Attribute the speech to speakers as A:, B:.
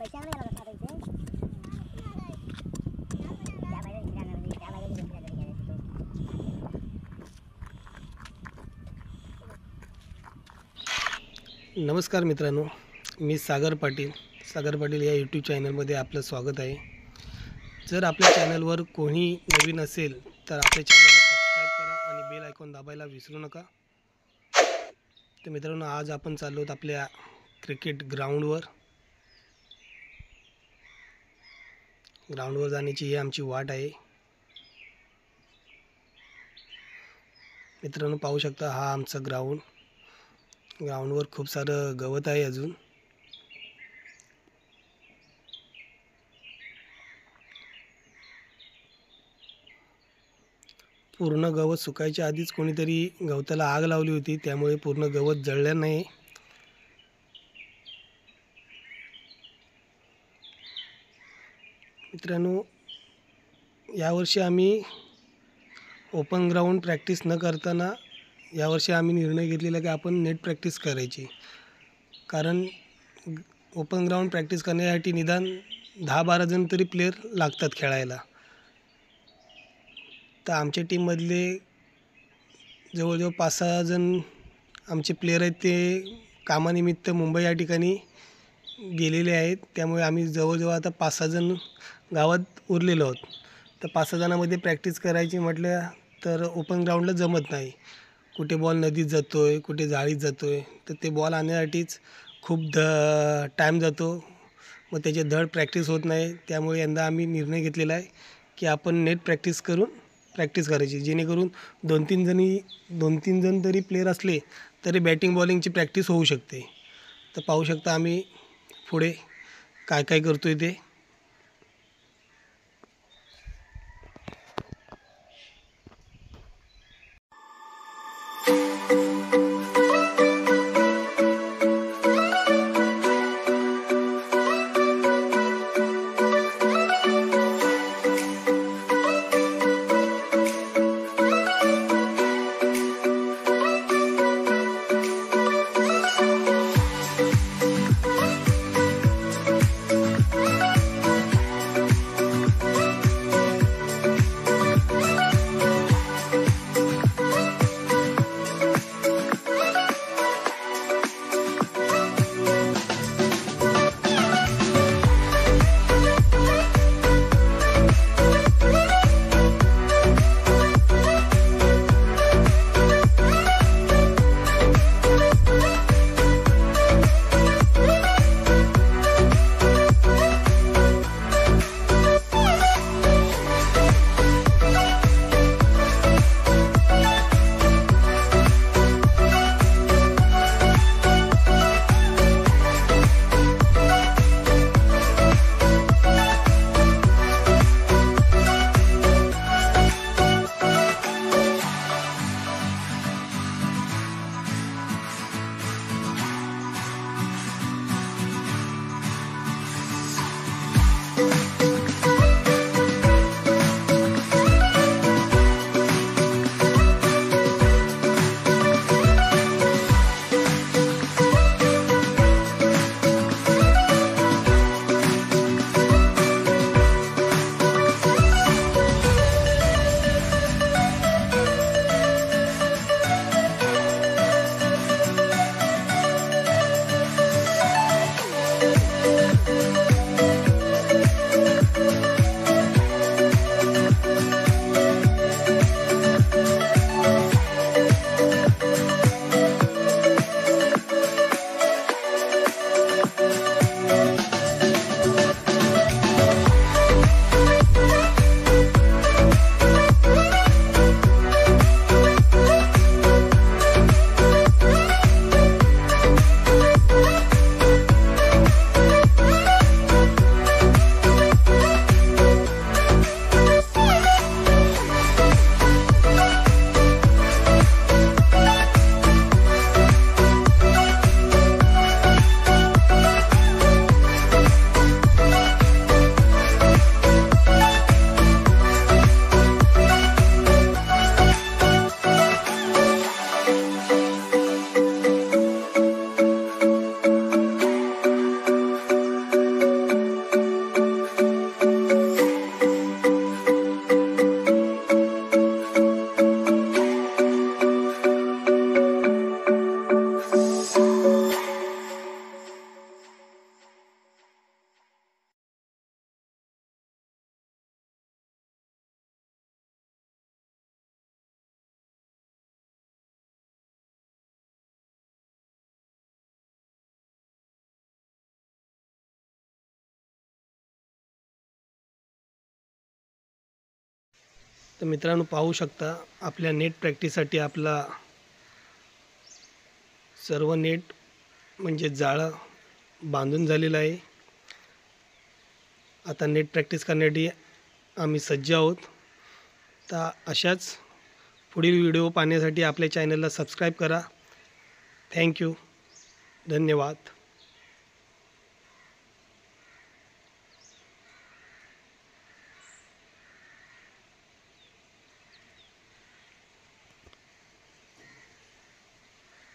A: नमस्कार मित्रांनो, मी सागर पाटील या यूट्यूब चॅनलमध्ये आपलं स्वागत आहे। जर आपल्या चॅनलवर कोणी नवीन असेल तर आपल्या चॅनलला सबस्क्राईब करा आणि बेल आयकॉन दाबायला विसरू नका। तर मित्रांनो, आज आपण चाललो आहोत आपल्या क्रिकेट ग्राउंडवर जाण्याची ही आमची वाट आहे। मित्रांनो, पाहू शकता हा आमचा ग्राउंडवर खूप सारं गवत आहे। अजून पूर्ण गवत सुकायच्या आधीच कोणीतरी गवताला आग लावली होती, त्यामुळे पूर्ण गवत जळलं नाही। मित्रांनो, यावर्षी आम्ही ओपन ग्राउंड प्रॅक्टिस न करताना यावर्षी आम्ही निर्णय घेतलेला की आपण नेट प्रॅक्टिस करायची। कारण ओपन ग्राउंड प्रॅक्टिस करण्यासाठी निदान 10-12 जण तरी प्लेयर लागतात खेळायला। तर आमच्या टीममधले जवळजवळ 5-6 जण आमचे प्लेयर आहेत, ते कामानिमित्त मुंबई या ठिकाणी गेलेले आहेत। त्यामुळे आम्ही जवळजवळ आता 5-6 जण गावात उरलेलो आहोत। तर 5-6 जणांमध्ये प्रॅक्टिस करायची म्हटलं तर ओपन ग्राउंडला जमत नाही। कुठे बॉल नदीत जातो आहे, कुठे जाळीत जातो आहे, तर ते बॉल आणण्यासाठीच खूप टाईम जातो, मग त्याची धड प्रॅक्टिस होत नाही। त्यामुळे यंदा आम्ही निर्णय घेतलेला आहे की आपण नेट प्रॅक्टिस करायची, जेणेकरून 2-3 जण तरी प्लेयर असले तरी बॅटिंग बॉलिंगची प्रॅक्टिस होऊ शकते। तर पाहू शकता आम्ही पुढे काय काय करतोय ते। तर मित्रांनो पाहू शकता आपल्या नेट प्रॅक्टिससाठी आपला सर्व नेट म्हणजे जाळं बांधून झालेलं आहे. आता नेट प्रॅक्टिस करण्यासाठी आम्ही सज्ज आहोत. तर अशाच पुढील व्हिडिओ पाहण्यासाठी आपल्या चॅनलला सबस्क्राईब करा. थँक्यू. धन्यवाद.